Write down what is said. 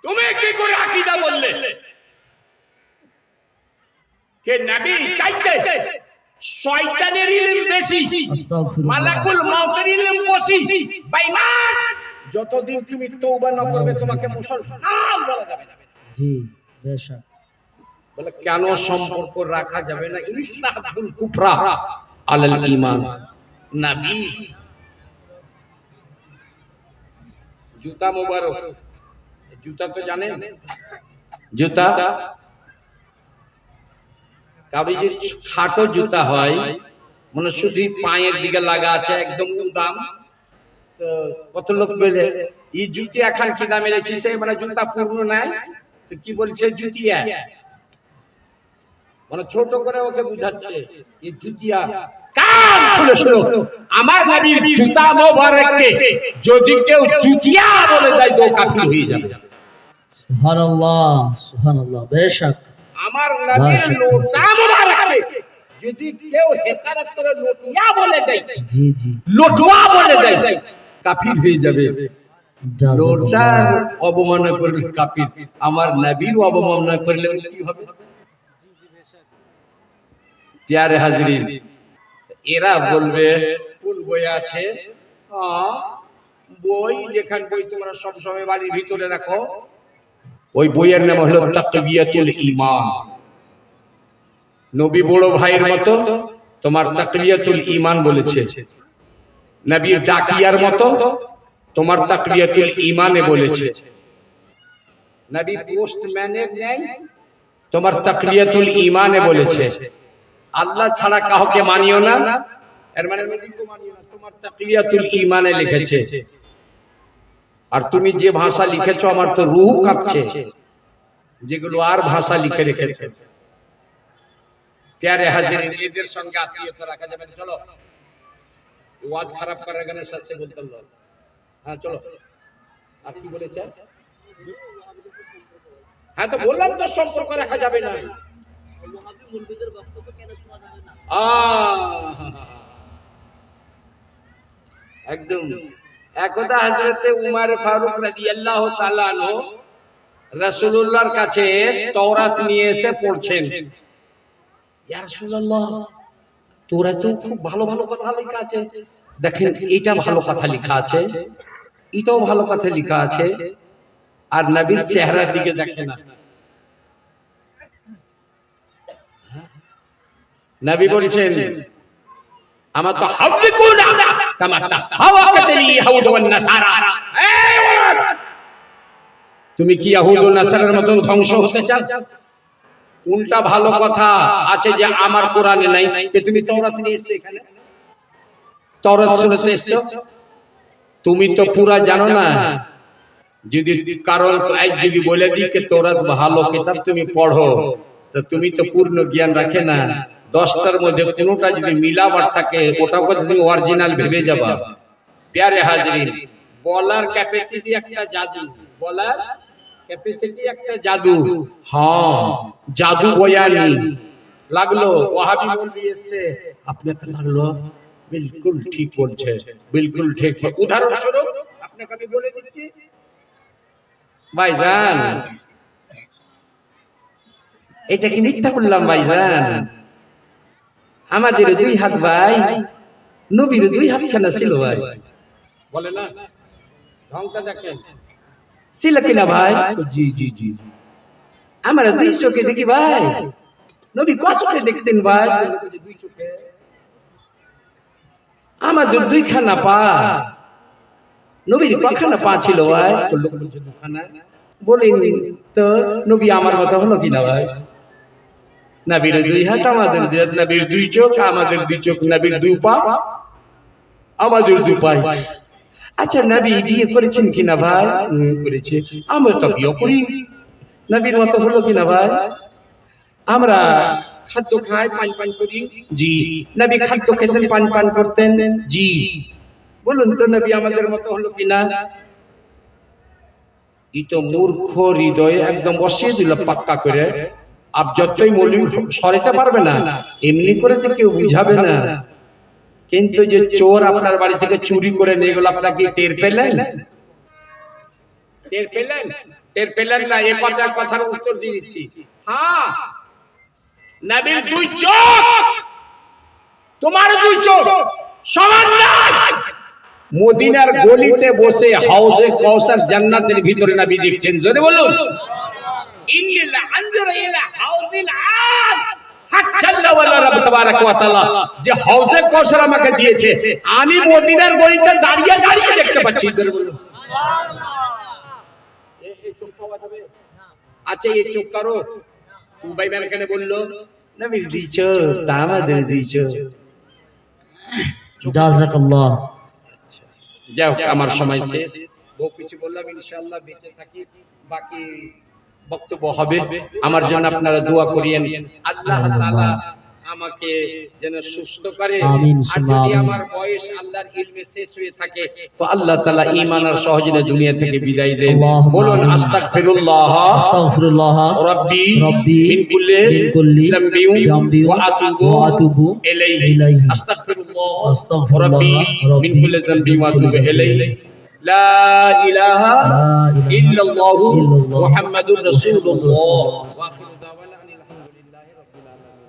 তুমি কি করে আকীদা বললে? কে নবী চাইতে শয়তানের ইলম বেশি, মালাকুল মউতের ইলম বেশি। বেঈমান, যতদিন তুমি তওবা না করবে তোমাকে মুসলমান বলা যাবে না। জি বেশক। বলে কেন সম্পর্ক রাখা যাবে না? ইস্তাহাবুল কুফরা আলাল ঈমান। নবী জুতা মোবারক, জুতা তো জানেন, জুতা কাবি যে খাটো জুতা হয়, মানে শুধু পায়ের দিকে লাগা আছে, একদম দাম। তো কত লোক বলে এই জুতি এখন কি দামে লেছিস, মানে জুতা পূর্ণ নাই, তো কি বলছে জুতিয়া, মানে ছোট করে ওকে বুঝাচ্ছে এই জুতিয়া। কান খুলে শোনো, আমার নবীর জুতা মোবারককে যদি কেউ জুতিয়া বলে দেয় তো কাফির হয়ে যাবে। সুবহানাল্লাহ সুবহানাল্লাহ বেশক। আমার নবীর লোটা মোবারককে যদি কেউ হেকারত করে লোটিয়া বলে দেয়, জি জি লোটুয়া বলে দেয়, কাফির হয়ে যাবে। লোটার অবমাননা করলে কাফির, আমার নবীর অবমাননা করলে কি হবে? প্যারে হাজরিন, এরা বলবে কোন বই আছে? বই যেখান বই তোমরা সব সময় বাড়ির ভিতরে রাখো, ওই বইয়ের নাম হলো তাকবিয়াতুল ঈমান। নবী বড় ভাইয়ের মতো তোমার তাকবিয়াতুল ঈমান বলেছে, নবীর ডাকিয়ার মতো তোমার তাকবিয়াতুল ঈমানে বলেছে, নবী পোস্টম্যানের নেই তোমার তাকবিয়াতুল ঈমানে বলেছে। আল্লাহ ছাড়া কাউকে মানিও না, এর মানে নবীকে মানিও না, তোমার তাকবিয়াতুল ঈমানে লিখেছে। আর তুমি যে ভাষা লিখেছো আমার তো রূহ কাঁপছে, যেগুলো আর ভাষা লিখে রেখেছে। প্যারে হাজিরিন, এদের সঙ্গে আত্মীয়তা রাখা যাবে না। চলো ওয়াজ খারাপ করার গানে শেষে বলতে হলো। হ্যাঁ চলো, আর কি বলেছে? হ্যাঁ তো বললাম তো সম্পর্ক রাখা যাবে না। একদম একদা হযরতে উমর ফারুক রাদিয়াল্লাহু তাআলা আনহু রাসূলুল্লাহর কাছে তাওরাত নিয়ে এসে পড়ছেন। ইয়া রাসূলুল্লাহ, তাওরাতে খুব ভালো ভালো কথা লেখা আছে, দেখেন এটা ভালো কথা লেখা আছে, এটাও ভালো কথা লেখা আছে, আর নবীর চেহারার দিকে দেখেন না। নবী বলছেন আমার তো হাওয়াকুনা কামা তাহাওয়াকাতলি ইয়াহুদ ওয়ান নাসারা। তুমি কি ইহুদ ও নাসারার মত ধ্বংস হতে চাও? উল্টা ভালো কথা আছে যে আমার কোরআনে নাই, যে তুমি তাওরাত নিয়ে এসেছো, এখানে তাওরাত শুনতে এসেছো, তুমি তো পুরা জানো না। যদি কারণ যদি বলে দিই যে তাওরাত ভালো কিতাব, তুমি পড়ো, তো তুমি তো পূর্ণ জ্ঞান রাখে না। 10টার মধ্যে কোনটা যদি মিলাবার থাকে ওটাকে তুমি অরিজিনাল ভেবে যাবা। প্যারে হাজরিন, বলার ক্যাপাসিটি একটা জাদু, বলার ক্যাপাসিটি একটা জাদু। হ্যাঁ, জাদু বয়ানি লাগলো, ওয়াহাবি মৌলভী এসেছে, আপনাকে লাগলো বিলকুল ঠিক বলছে, বিলকুল ঠিক। উদাহরণস্বরূপ আপনাকে আমি বলে দিচ্ছি ভাইজান, এটা কি মিথ্যা বললাম ভাইজান? আমাদের 2 হাত ভাই, নবীর 2 হাত খানা ছিল ভাই, বলে না? ঢংটা দেখেন ছিল কিনা ভাই? জি জি জি, আমরা 2 চোখে দেখি ভাই, নবী কত চোখে দেখতেন ভাই? 2 চোখে। আমাদের 2 খানা পা, নবীর কখানা পা ছিল ভাই? বলেন তো, নবী আমার কথা হলো কিনা ভাই? নবীর 2 হাত, আমাদের 2 হাত, নবীর 2 চোখ, আমাদের 2 চোখ, নবীর 2 পা, আমাদের 2 পা। আচ্ছা নবী বিয়ে করেছেন কিনা ভাই? করেছে। আমরা তো বিয়ে করি, নবীর মতো হলো কিনা ভাই? আমরা খাদ্য খাই, পান পান করি, জি। নবী খাদ্য খেতেন, পান পান করতেন, জি। বলুন তো নবী আমাদের মতো হলো কিনা? ই তো মূর্খ হৃদয়ে একদম বসিয়ে দিল পাক্কা করে। আপ যতই মৌলবি সরাতে পারবে না, এমনি করে তো কেউ বুঝাবে না। কিন্তু যে চোর আপনার বাড়ি থেকে চুরি করে নিয়ে গেল, আপনারা কি টের পেলেন? টের পেলেন? টের পেলেন না? এ কথার উত্তর দিয়ে দিচ্ছি। হ্যাঁ, নবীর দুই চোখ, তোমার দুই চোখ সমান নয়। মদিনার গলিতে বসে হাউজে কাউসার জান্নাতের ভিতরে নবী দেখছেন। জোরে বলুন, ইন্নাল আনজুরা ইলা হাউজিল আম হাক্কাল্লাহ ওয়ালা রাব্ব তাবারাক ওয়া তাআলা যে হাউজে কাউসার আমাকে দিয়েছে, আমি মদিনার গলিতে দাঁড়িয়ে দাঁড়িয়ে দেখতে পাচ্ছি। জোরে বলুন সুবহানাল্লাহ। এই চোখ পাওয়া যাবে? আচ্ছা, এই চোখ কারো? উবাই বিন কেন বললো নবীর দিছো, তা আমাদের দিছো। জাযাকাল্লাহ। যাই হোক, আমার সময় শেষ। বহু কিছু বললাম, ইনশাআল্লাহ বেঁচে থাকি বাকি বক্তব্য হবে। আমার জন্য আপনারা দোয়া করিয়েন, আল্লাহ তাআলা আমাকে যেন সুস্থ করে। আমিন আর যদি আমার বয়স আল্লাহর ইলমে শেষ হয়ে থাকে তো আল্লাহ তাআলা ঈমান আর সহজে দুনিয়া থেকে বিদায় দেন। বলুন আস্তাগফিরুল্লাহ আস্তাগফিরুল্লাহ রাব্বি রাব্বি মিন কুল্লি যামবি ওয়া আতুবু ইলাইহি। আস্তাগফিরুল্লাহ রাব্বি মিন কুল্লি যামবি ওয়া আতুবু ইলাইহি। লা ইলাহা ইল্লাল্লাহ মুহাম্মাদুর রাসূলুল্লাহ। ওয়া আখিরু দাওয়ানা আলহামদুলিল্লাহি রাব্বিল আলামিন।